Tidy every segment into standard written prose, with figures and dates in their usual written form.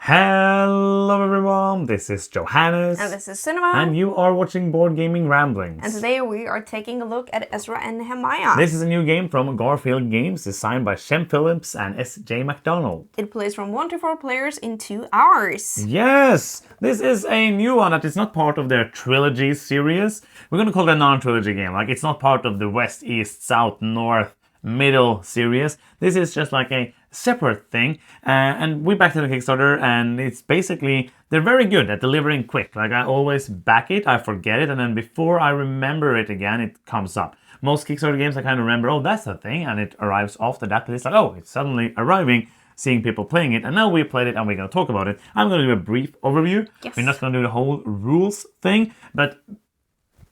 Hello everyone, this is Johannes. And this is Cinema. And you are watching Board Gaming Ramblings. And today we are taking a look at Ezra and Nehemiah. This is a new game from Garphill Games, designed by Shem Phillips and S.J. McDonald. It plays from 1 to 4 players in 2 hours. Yes! This is a new one that is not part of their trilogy series. We're going to call it a non-trilogy game. Like, it's not part of the West, East, South, North, Middle series. This is just like a separate thing, and we backed to the Kickstarter, and it's basically, they're very good at delivering quick. Like, I always back it, I forget it, and then before I remember it again, it comes up. Most Kickstarter games I kind of remember, oh, that's the thing, and it arrives after that, but it's like, oh, it's suddenly arriving, seeing people playing it, and now we played it and we're going to talk about it. I'm going to do a brief overview. Yes. We're not going to do the whole rules thing, but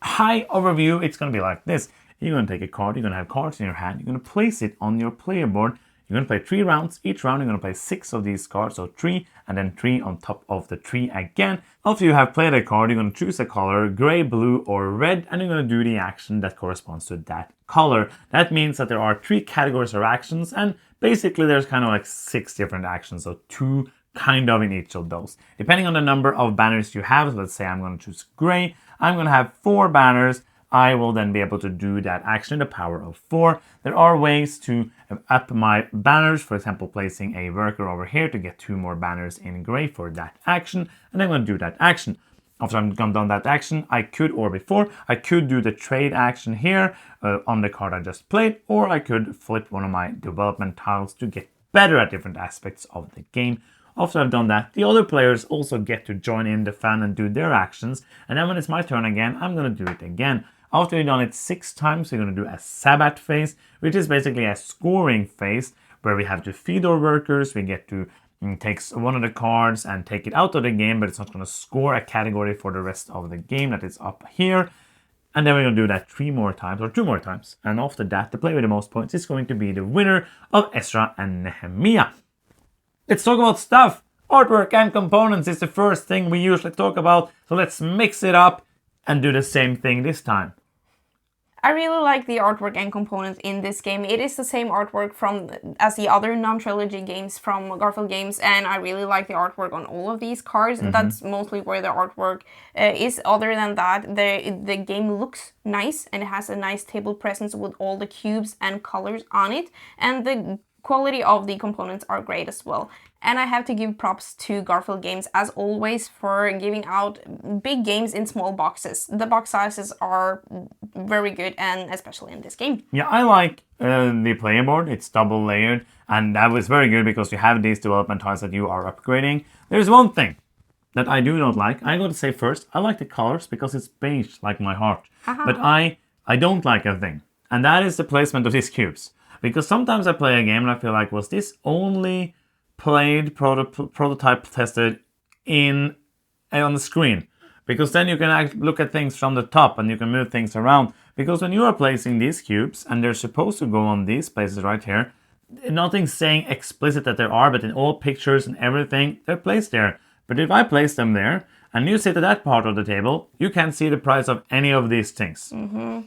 high overview, it's going to be like this. You're going to take a card, you're going to have cards in your hand, you're going to place it on your player board. You're going to play 3 rounds. Each round you're going to play 6 of these cards, so 3, and then 3 on top of the 3 again. After you have played a card, you're going to choose a color, gray, blue, or red, and you're going to do the action that corresponds to that color. That means that there are 3 categories of actions, and basically there's kind of like 6 different actions, so 2 kind of in each of those. Depending on the number of banners you have, so let's say I'm going to choose gray, I'm going to have 4 banners. I will then be able to do that action in the power of 4. There are ways to up my banners, for example, placing a worker over here to get 2 more banners in gray for that action, and I'm going to do that action. After I've done that action, I could do the trade action here on the card I just played, or I could flip one of my development tiles to get better at different aspects of the game. After I've done that, the other players also get to join in the fun and do their actions, and then when it's my turn again, I'm going to do it again. After you've done it 6 times, we're going to do a Sabbat phase, which is basically a scoring phase where we have to feed our workers. We get to take one of the cards and take it out of the game, but it's not going to score a category for the rest of the game that is up here. And then we're going to do that 3 more times or 2 more times. And after that, the player with the most points is going to be the winner of Ezra and Nehemiah. Let's talk about stuff. Artwork and components is the first thing we usually talk about. So let's mix it up and do the same thing this time. I really like the artwork and components in this game. It is the same artwork as the other non-trilogy games from Garphill Games, and I really like the artwork on all of these cards. That's mostly where the artwork is. Other than that, the game looks nice, and it has a nice table presence with all the cubes and colors on it, and the quality of the components are great as well. And I have to give props to Garphill Games, as always, for giving out big games in small boxes. The box sizes are very good, and especially in this game. Yeah, I like the player board. It's double layered, and that was very good because you have these development tiles that you are upgrading. There's one thing that I do not like. I got to say first, I like the colors because it's beige like my heart. But I don't like a thing, and that is the placement of these cubes. Because sometimes I play a game and I feel like, was this only played, prototype tested on the screen? Because then you can actually look at things from the top and you can move things around. Because when you are placing these cubes, and they're supposed to go on these places right here, nothing's saying explicit that there are, but in all pictures and everything, they're placed there. But if I place them there, and you sit at that part of the table, you can't see the price of any of these things.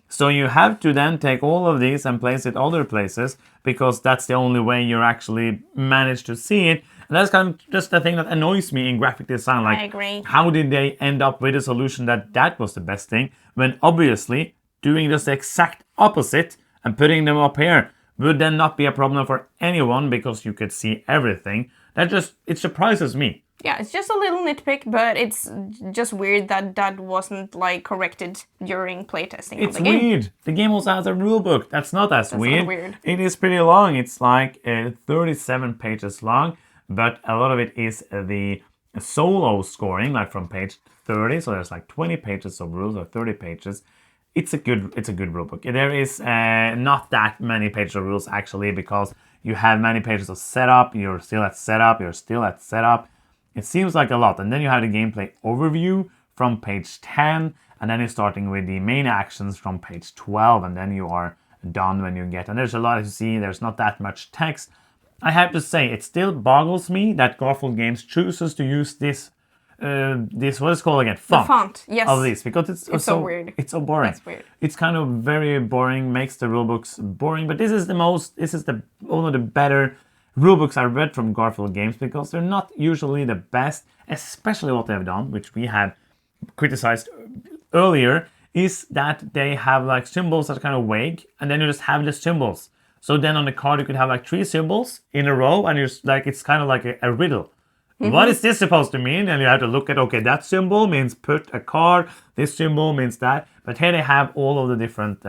So you have to then take all of these and place it other places, because that's the only way you actually manage to see it. And that's kind of just the thing that annoys me in graphic design. Like, I agree. How did they end up with a solution that was the best thing, when obviously doing just the exact opposite and putting them up here would then not be a problem for anyone, because you could see everything. It surprises me. Yeah, it's just a little nitpick, but it's just weird that wasn't like corrected during playtesting of the game. It's weird. The game also has a rulebook. That's not as weird. Not weird. It is pretty long. It's like 37 pages long, but a lot of it is the solo scoring, like from page 30. So there's like 20 pages of rules or 30 pages. It's a good rulebook. There is not that many pages of rules actually, because you have many pages of setup. You're still at setup. It seems like a lot. And then you have the gameplay overview from page 10. And then you're starting with the main actions from page 12. And then you are done when you get. And there's a lot to see. There's not that much text. I have to say, it still boggles me that Garphill Games chooses to use this what is it called again? The font, yes. Of this, because it's so weird. It's so boring. It's weird. It's kind of very boring, makes the rulebooks boring. But this is one of the better rulebooks I read from Garphill Games because they're not usually the best, especially what they've done, which we have criticized earlier, is that they have like symbols that are kind of vague, and then you just have the symbols. So then on the card you could have like 3 symbols in a row, and you're like, it's kind of like a riddle. What is this supposed to mean? And you have to look at, okay, that symbol means put a card, this symbol means that. But here they have all of the different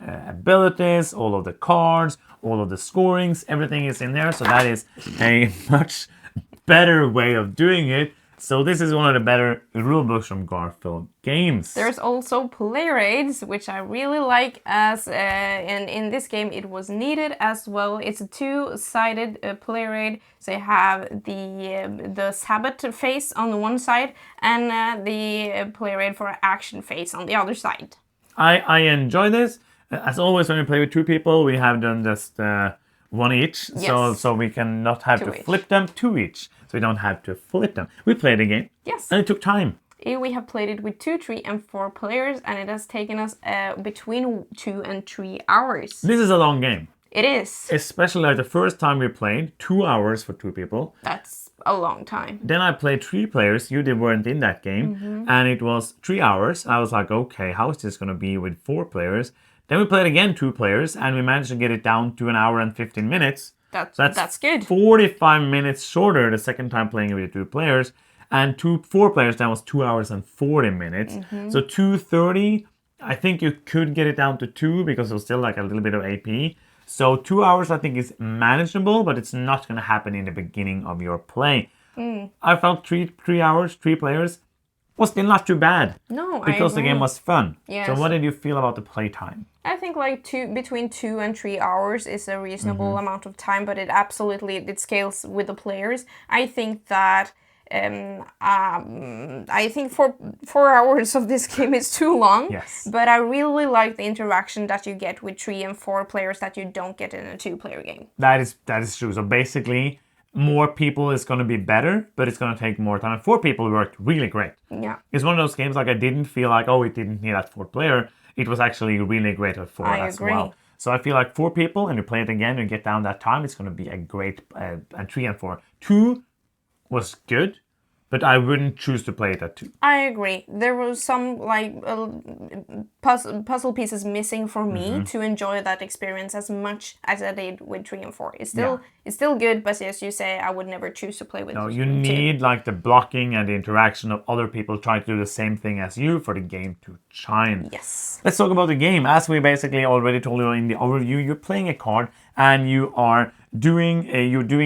abilities, all of the cards, all of the scorings, everything is in there. So that is a much better way of doing it. So this is one of the better rulebooks from Garphill Games. There's also player aids, which I really like, as and in this game it was needed as well. It's a 2-sided player aid, so you have the Sabbath face on the one side and the player aid for action face on the other side. I enjoy this. As always, when we play with 2 people, we have done just 1 each, Yes. so we can not have 2 to each. flip them, 2 each. So we don't have to flip them. We played the game. Yes. And it took time. We have played it with 2, 3, and 4 players, and it has taken us between 2 and 3 hours. This is a long game. It is. Especially like the first time we played, 2 hours for 2 people. That's a long time. Then I played 3 players. You weren't in that game. And it was 3 hours. I was like, okay, how is this going to be with 4 players? Then we played again 2 players, and we managed to get it down to 1 hour and 15 minutes. That's good. 45 minutes shorter the second time playing it with 2 players. And 4 players, that was 2 hours and 40 minutes. So 2:30, I think you could get it down to 2 because it was still like a little bit of AP. So 2 hours I think is manageable, but it's not going to happen in the beginning of your play. I felt 3 hours, 3 players was still not too bad. No, because I the game agree. was fun. Yes. So what did you feel about the playtime? I think like between 2 and 3 hours is a reasonable amount of time, but it scales with the players. I think that I think 4 hours of this game is too long. Yes. But I really like the interaction that you get with 3 and 4 players that you don't get in a 2-player game. That is true. So basically, more people is going to be better, but it's going to take more time. 4 people worked really great. Yeah. It's one of those games like I didn't feel like, oh, it didn't need that 4th player. It was actually really great at 4 I as agree. well. So I feel like 4 people and you play it again and get down that time, it's going to be a great, and 3 and 4. 2 was good, but I wouldn't choose to play it at 2. I agree. There was some like puzzle pieces missing for me to enjoy that experience as much as I did with 3 and 4. It's still good, but as you say, I would never choose to play with. No, you 2. need like the blocking and the interaction of other people trying to do the same thing as you for the game to shine. Yes. Let's talk about the game. As we basically already told you in the overview, you're playing a card and you are doing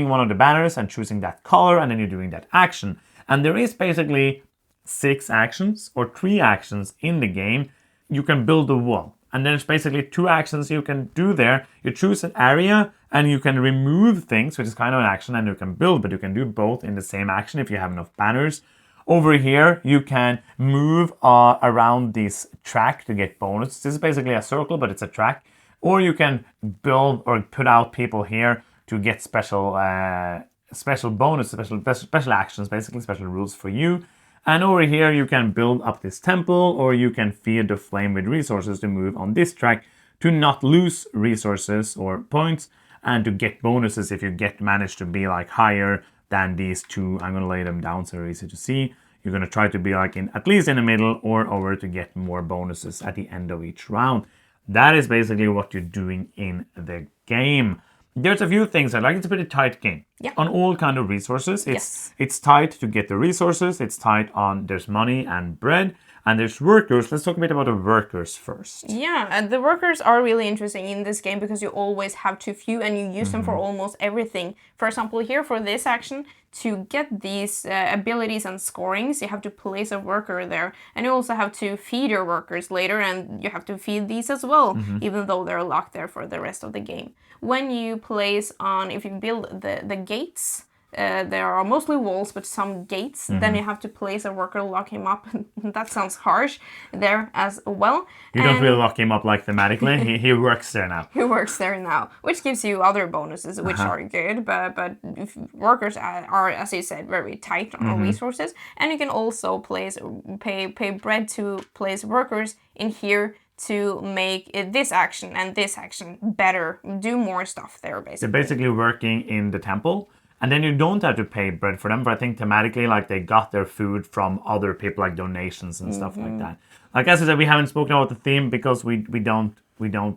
one of the banners and choosing that color, and then you're doing that action. And there is basically 6 actions or 3 actions in the game. You can build a wall. And there's basically 2 actions you can do there. You choose an area and you can remove things, which is kind of an action, and you can build, but you can do both in the same action if you have enough banners. Over here, you can move around this track to get bonus. This is basically a circle, but it's a track. Or you can build or put out people here to get special bonus, special actions, basically special rules for you. And over here you can build up this temple, or you can feed the flame with resources to move on this track to not lose resources or points, and to get bonuses if you manage to be like higher than these 2. I'm gonna lay them down so they're easy to see. You're gonna try to be like at least in the middle or over to get more bonuses at the end of each round. That is basically what you're doing in the game. There's a few things I like. It's a pretty tight game. Yeah. On all kind of resources. It's tight to get the resources. It's tight on there's money and bread. And there's workers. Let's talk a bit about the workers first. Yeah, and the workers are really interesting in this game because you always have too few and you use them for almost everything. For example, here for this action, to get these abilities and scorings, you have to place a worker there. And you also have to feed your workers later, and you have to feed these as well, even though they're locked there for the rest of the game. When you place on, if you build the gates, there are mostly walls, but some gates. Then you have to place a worker, lock him up. That sounds harsh there as well. You don't really lock him up like thematically. he works there now. He works there now, which gives you other bonuses, which are good. But if workers are, as you said, very tight on resources. And you can also pay bread to place workers in here to make this action and this action better, do more stuff there, They're basically. basically working in the temple. And then you don't have to pay bread for them, but I think thematically, like, they got their food from other people, like donations and stuff like that. Like, as I said, we haven't spoken about the theme because we don't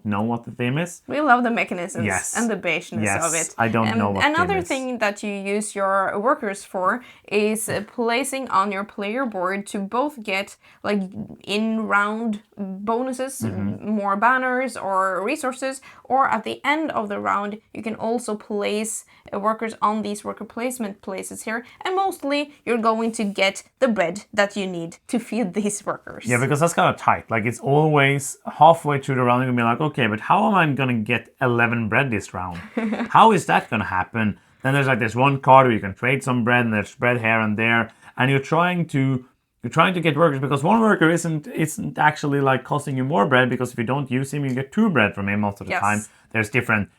know what the theme is. We love the mechanisms Yes. and the baseness of Yes, it. I don't know what Another theme is. thing that you use your workers for is placing on your player board to both get like in-round bonuses, more banners or resources, or at the end of the round you can also place workers on these worker placement places here, and mostly you're going to get the bread that you need to feed these workers. Yeah, because that's kind of tight. Like, it's always halfway through the round, you're going to be like, okay, but how am I going to get 11 bread this round? How is that going to happen? Then there's like this one card where you can trade some bread, and there's bread here and there, and you're trying to get workers, because one worker isn't actually like costing you more bread, because if you don't use him, you get 2 bread from him most of the Yes. time. There's different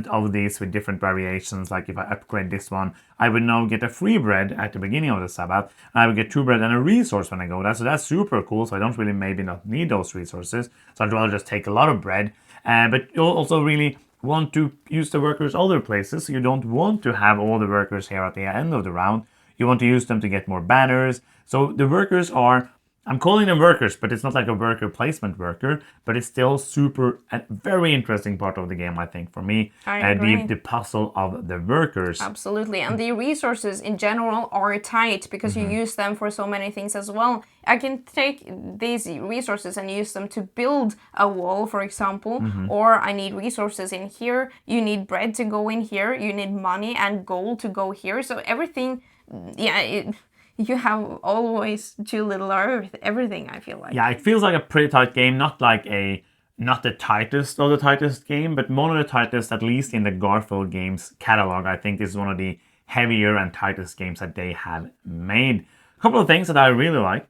of these with different variations. Like, if I upgrade this one, I would now get a free bread at the beginning of the Sabbath, and I would get 2 bread and a resource when I go there. So that's super cool. So I don't really maybe not need those resources. So I'd rather just take a lot of bread. But you'll also really want to use the workers other places. So you don't want to have all the workers here at the end of the round. You want to use them to get more banners. So the workers are, I'm calling them workers, but it's not like a worker placement worker, but it's still super, a very interesting part of the game, I think, for me. I agree. The puzzle of the workers. Absolutely, and the resources in general are tight because you use them for so many things as well. I can take these resources and use them to build a wall, for example, or I need resources in here, you need bread to go in here, you need money and gold to go here, so everything, you have always too little of everything, I feel like. Yeah, it feels like a pretty tight game, not the tightest of the tightest game, but one of the tightest, at least in the Garphill Games catalog. I think this is one of the heavier and tightest games that they have made. A couple of things that I really like.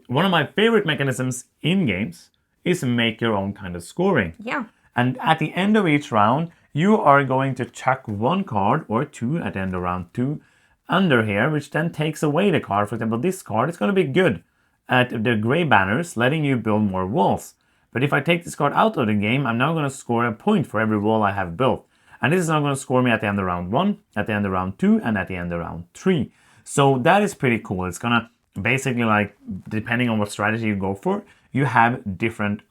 One of my favorite mechanisms in games is make your own kind of scoring. Yeah. And at the end of each round, you are going to chuck 1 card or 2 at the end of round 2 under here, which then takes away the card. For example, this card is going to be good at the gray banners, letting you build more walls. But if I take this card out of the game, I'm now going to score a point for every wall I have built. And this is now going to score me at the end of round 1, at the end of round 2, and at the end of round 3. So that is pretty cool. It's going to basically, like, depending on what strategy you go for, you have different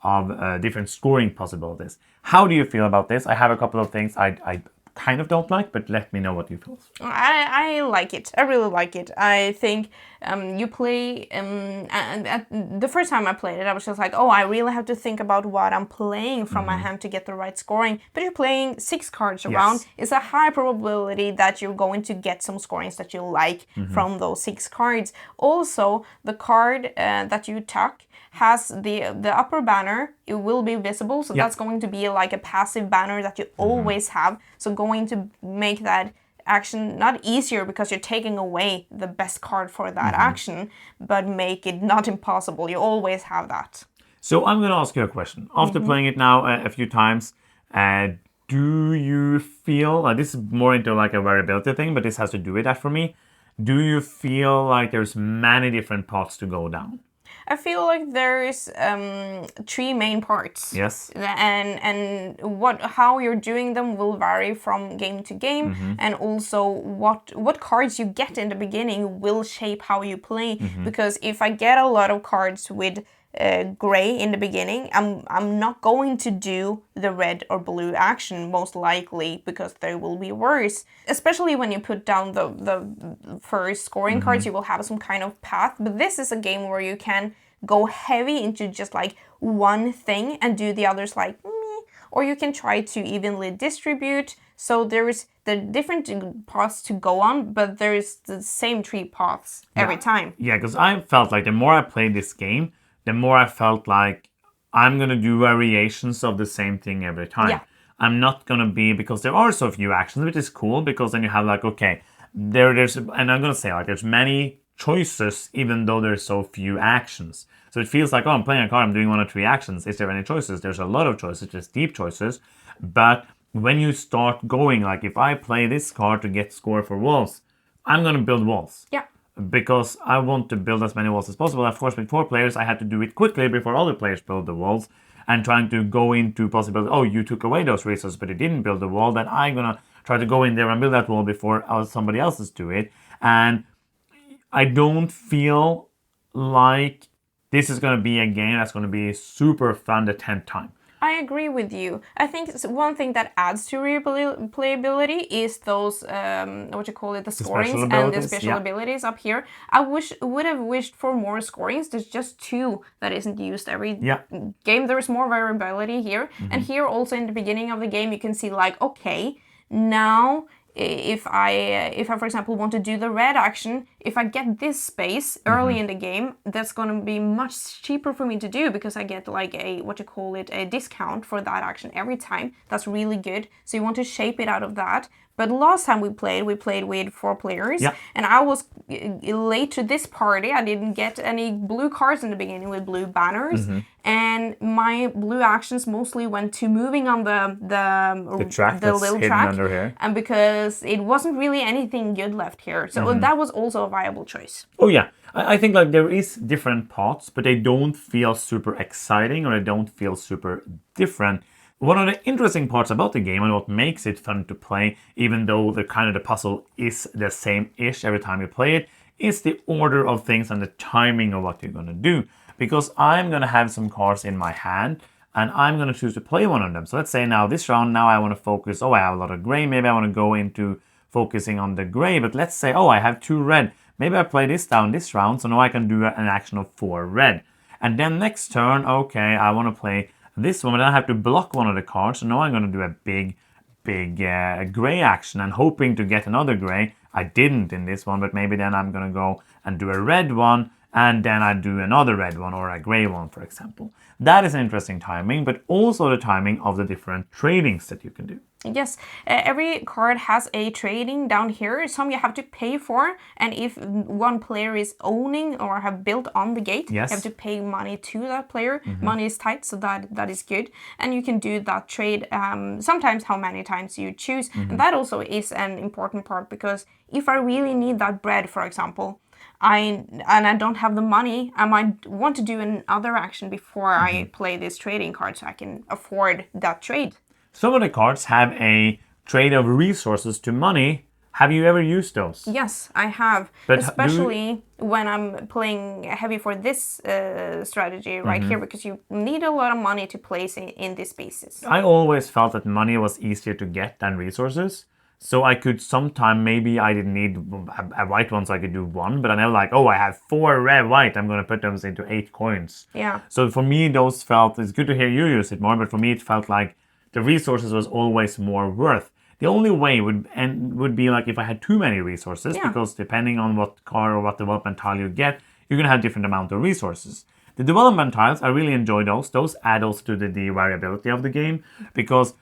scoring possibilities. How do you feel about this? I have a couple of things I kind of don't like, but let me know what you feel. I like it. I really like it. I think you play, and the first time I played it, I was just like, oh, I really have to think about what I'm playing from my hand to get the right scoring. But you're playing 6 cards around. Yes. It's a high probability that you're going to get some scorings that you like from those 6 cards. Also, the card that you tuck has the upper banner, it will be visible, so that's going to be like a passive banner that you always have, so going to make that action not easier because you're taking away the best card for that action, but make it not impossible. You always have that. So I'm going to ask you a question. After playing it now a few times, do you feel, this is more into like a variability thing, but this has to do with that for me, do you feel like there's many different paths to go down? I feel like there's 3 main parts. Yes. And how you're doing them will vary from game to game, and also what cards you get in the beginning will shape how you play. Because if I get a lot of cards with gray in the beginning, I'm not going to do the red or blue action most likely, because they will be worse. Especially when you put down the first scoring cards, you will have some kind of path. But this is a game where you can go heavy into just like one thing and do the others like meh, or you can try to evenly distribute. So there's the different paths to go on, but there's the same 3 paths every time. Yeah, because I felt like the more I played this game, the more I felt like I'm going to do variations of the same thing every time. Yeah. I'm not going to be, because there are so few actions, which is cool, because then you have like, okay, there's, and I'm going to say like there's many choices, even though there's so few actions. So it feels like, oh, I'm playing a card, I'm doing 1 or 3 actions. Is there any choices? There's a lot of choices, just deep choices. But when you start going, like if I play this card to get score for walls, I'm going to build walls. Yeah. because I want to build as many walls as possible. Of course, with 4 players, I had to do it quickly before other players build the walls, and trying to go into possibility, oh, you took away those resources, but you didn't build the wall, then I'm gonna try to go in there and build that wall before somebody else is do it. And I don't feel like this is going to be a game that's going to be super fun the 10th time. I agree with you. I think one thing that adds to replayability is those, the scorings and the special abilities up here. I would have wished for more scorings. There's just 2 that isn't used every game. There's more variability here. And here also in the beginning of the game, you can see like, okay, now if I for example want to do the red action, if I get this space early in the game, that's going to be much cheaper for me to do because I get like a discount for that action every time. That's really good. So you want to shape it out of that. But last time we played with 4 players, and I was late to this party. I didn't get any blue cards in the beginning with blue banners, and my blue actions mostly went to moving on the track, the little track, under here, and because it wasn't really anything good left here, so that was also a viable choice. Oh yeah, I think like there is different parts, but they don't feel super exciting or they don't feel super different. One of the interesting parts about the game and what makes it fun to play, even though the puzzle is the same-ish every time you play it, is the order of things and the timing of what you're going to do. Because I'm going to have some cards in my hand and I'm going to choose to play one of them. So let's say now this round, now I want to focus, I have a lot of gray, maybe I want to go into focusing on the gray, but let's say, I have 2 red. Maybe I play this down this round, so now I can do an action of 4 red. And then next turn, I want to play this one, but then I have to block one of the cards, so now I'm going to do a big gray action and hoping to get another gray. I didn't in this one, but maybe then I'm going to go and do a red one, and then I do another red one or a gray one, for example. That is an interesting timing, but also the timing of the different tradings that you can do. Yes, every card has a trading down here. Some you have to pay for, and if one player is owning or have built on the gate, you have to pay money to that player. Money is tight, so that is good. And you can do that trade sometimes how many times you choose. And that also is an important part, because if I really need that bread, for example, I don't have the money, I might want to do another action before I play this trading card so I can afford that trade. Some of the cards have a trade of resources to money. Have you ever used those? Yes, I have. But especially when I'm playing heavy for this strategy right here, because you need a lot of money to place in these spaces. I always felt that money was easier to get than resources. So I could sometime, maybe I didn't need a white one so I could do 1, but I never like, I have 4 red white, I'm going to put them into 8 coins. Yeah. So for me, those felt, it's good to hear you use it more, but for me it felt like the resources was always more worth. The only way would be like if I had too many resources, because depending on what card or what development tile you get, you're going to have different amount of resources. The development tiles, I really enjoy those. Those add also to the variability of the game, because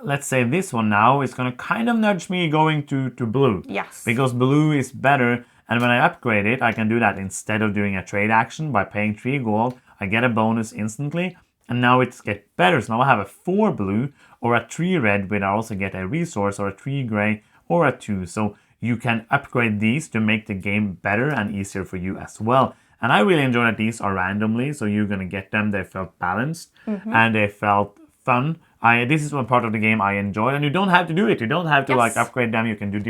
let's say this one now is going to kind of nudge me going to blue. Yes. Because blue is better, and when I upgrade it, I can do that instead of doing a trade action by paying 3 gold. I get a bonus instantly. And now it's get better. So now I have a 4 blue or a 3 red, where I also get a resource, or a 3 gray or a 2. So you can upgrade these to make the game better and easier for you as well. And I really enjoy that these are randomly, so you're going to get them. They felt balanced and they felt fun. This is one part of the game I enjoy, and you don't have to do it. You don't have to like upgrade them. You can do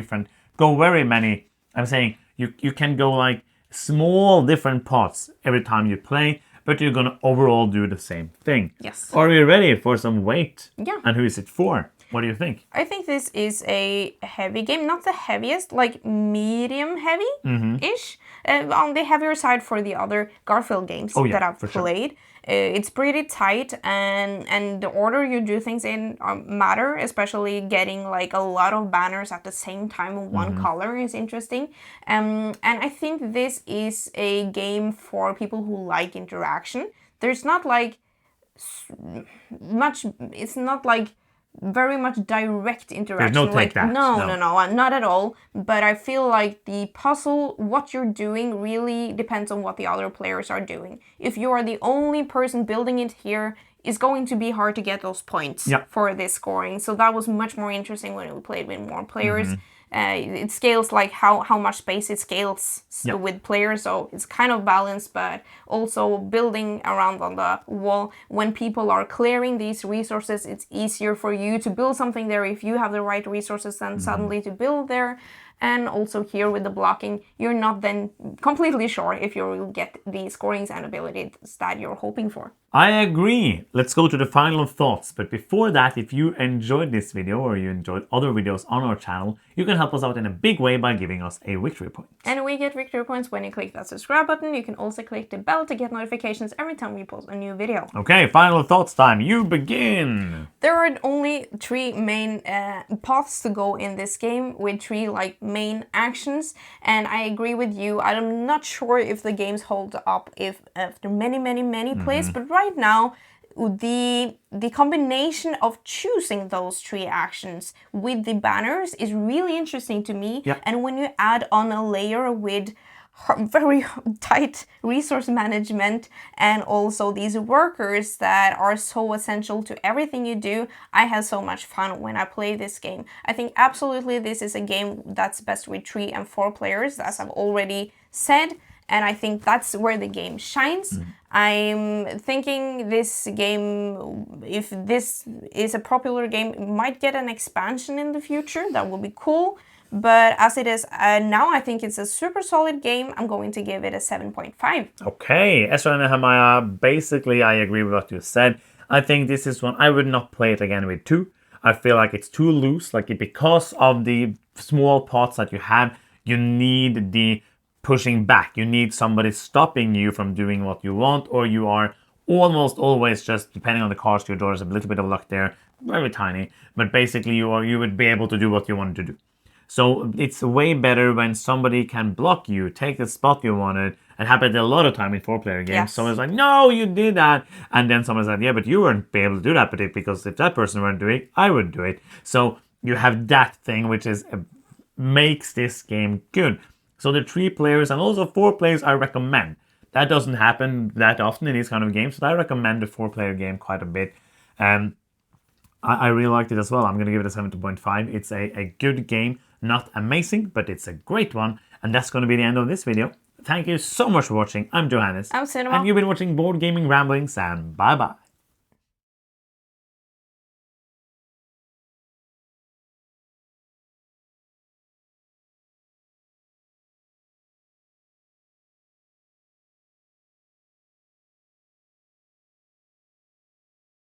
go very many. I'm saying you can go like small different parts every time you play, but you're going to overall do the same thing. Yes. Are you ready for some weight? Yeah. And who is it for? What do you think? I think this is a heavy game. Not the heaviest, like medium heavy-ish. On the heavier side for the other Garphill games that I've played. Sure. It's pretty tight, and the order you do things in matter, especially getting like a lot of banners at the same time in one color is interesting. And I think this is a game for people who like interaction. There's not like much, it's not like very much direct interaction. There's no take that. No, not at all. But I feel like the puzzle, what you're doing, really depends on what the other players are doing. If you are the only person building it here, it's going to be hard to get those points for this scoring. So that was much more interesting when we played with more players. it scales like how much space it scales with players, so it's kind of balanced, but also building around on the wall. When people are clearing these resources, it's easier for you to build something there if you have the right resources then suddenly to build there. And also here with the blocking, you're not then completely sure if you will get the scorings and abilities that you're hoping for. I agree. Let's go to the final thoughts. But before that, if you enjoyed this video or you enjoyed other videos on our channel, you can help us out in a big way by giving us a victory point. And we get victory points when you click that subscribe button. You can also click the bell to get notifications every time we post a new video. Okay, final thoughts time. You begin. There are only 3 main paths to go in this game with 3 like main actions, and I agree with you. I'm not sure if the games hold up if after many plays, but right now the combination of choosing those 3 actions with the banners is really interesting to me. Yeah. And when you add on a layer with very tight resource management and also these workers that are so essential to everything you do, I have so much fun when I play this game. I think absolutely this is a game that's best with 3 and 4 players, as I've already said, and I think that's where the game shines. I'm thinking this game, if this is a popular game, it might get an expansion in the future. That would be cool. But as it is now, I think it's a super solid game. I'm going to give it a 7.5. Okay, Ezra and Nehemiah, basically I agree with what you said. I think this is one, I would not play it again with 2. I feel like it's too loose, because of the small pots that you have, you need the pushing back. You need somebody stopping you from doing what you want, or you are almost always just, depending on the cards to your door, there's a little bit of luck there, very tiny, but basically you would be able to do what you want to do. So it's way better when somebody can block you, take the spot you wanted. It happened a lot of time in 4-player games. Yes. Someone's like, no, you did that. And then someone's like, yeah, but you weren't be able to do that, because if that person weren't doing it, I would do it. So you have that thing, which is makes this game good. So the 3 players and also 4 players I recommend. That doesn't happen that often in these kind of games, but I recommend the 4-player game quite a bit. I really liked it as well. I'm going to give it a 7.5. It's a good game. Not amazing, but it's a great one. And that's going to be the end of this video. Thank you so much for watching. I'm Johannes. I'm Cinema. And you've been watching Board Gaming Ramblings, and bye-bye.